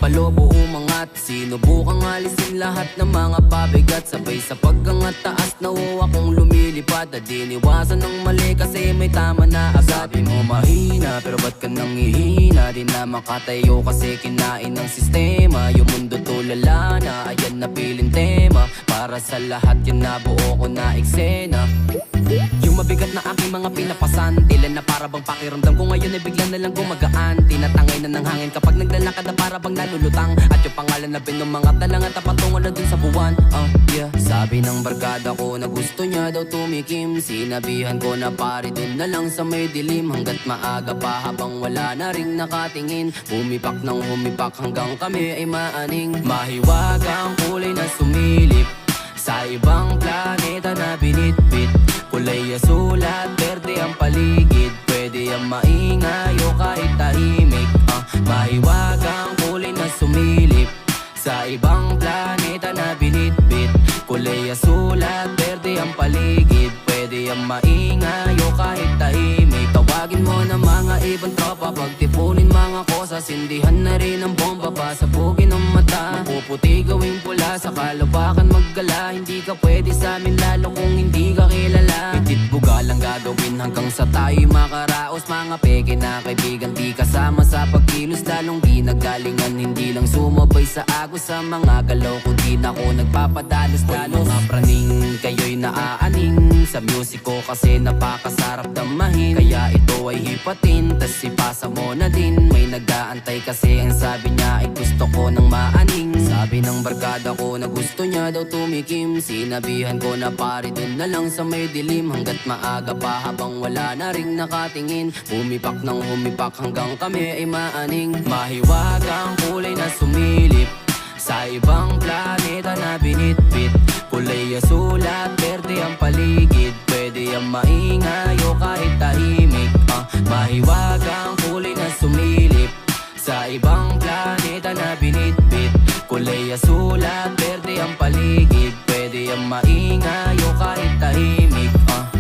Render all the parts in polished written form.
palobo umangat. Sinubukang alisin lahat ng mga pabigat. Sabay sa pagkangat taas na akong lumilipad. At diniwasan ng mali kasi may tama na agad. Sabi mo mahina pero ba't ka nang ihina? Di na makatayo kasi kinain ng sistema. Yung mundo tulala na, ayan na piling tema. Para sa lahat yun nabuo ko na eksena. Yung mabigat na aking mga pinapasan, tila na para bang pakiramdam ko ngayon ay bigla na lang gumagaan. Tinatangay na ng hangin kapag naglalakad na para bang nalulutang. At yung pangalan na binumangat na lang at tapatungan na dun sa buwan. Yeah. Sabi ng barkada ko na gusto niya daw tumikim. Sinabihan ko na pare dun na lang sa may dilim. Hanggat maaga pa habang wala na ring nakatingin. Humipak ng humipak hanggang kami ay maaning. Mahiwagang kulay na sumilip sa ibang planeta na binitbit. Kulay asul at berde ang paligid. Pwede ang maingay o kahit tahimik. Mahiwagang kulay na sumilip sa ibang planeta na binitbit. Kulay asul at berde ang paligid. Pwede ang maingay o kahit tahimik. Tawagin mo na mga ibang tropa, pagtipunin mga kosa. Sindihan na rin ang bomba, pasabugin ang mata. Mapuputi gawing pula, sa kalupakan maggala. Hindi ka pwede sa amin lalo kung hindi ka kilala. Itit buga lang gagawin hanggang sa tayo'y makaraos. Mga peke na kaibigan, di kasama sa pagkilos. Lalong di nagalingan, hindi lang sumabay sa agos. Sa mga galaw ko di na ako nagpapadalos. Lalo mga praning, kayo'y naaaning sa music ko kasi napakasarap damahin. Kaya ito ay hipatin, tas ipasa mo na din. May nag-aantay kasi ang sabi niya ay gusto ko ng maaning. Sabi ng barkada ko na gusto niya daw tumikim. Sinabihan ko na pare dun na lang sa may dilim. Hanggat maaga pa habang wala na ring nakatingin. Humipak ng humipak hanggang kami ay maaning. Mahiwagang kulay na sumilip sa ibang planeta na binitbit. Kulay asul at berde ang paligid. Pwede ang maingay o kahit tahimik. Mahiwagang kulay na sumilip sa ibang planeta na binitbit. Kulay asul at berde ang paligid. Pwede ang maingay o kahit tahimik.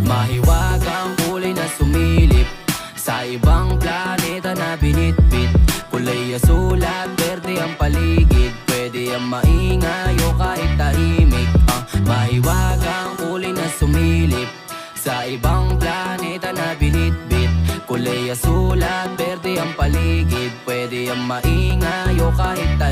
Mahiwagang kulay na sumilip sa ibang planeta na binitbit. Kulay asul at berde ang paligid. Pwede ang maingay o kahit tahimik. Mahiwagang kulay na sumilip sa ibang planeta na binitbit. Kulay asul at berde ang paligid. Pwede ang maingay o kahit tahimik.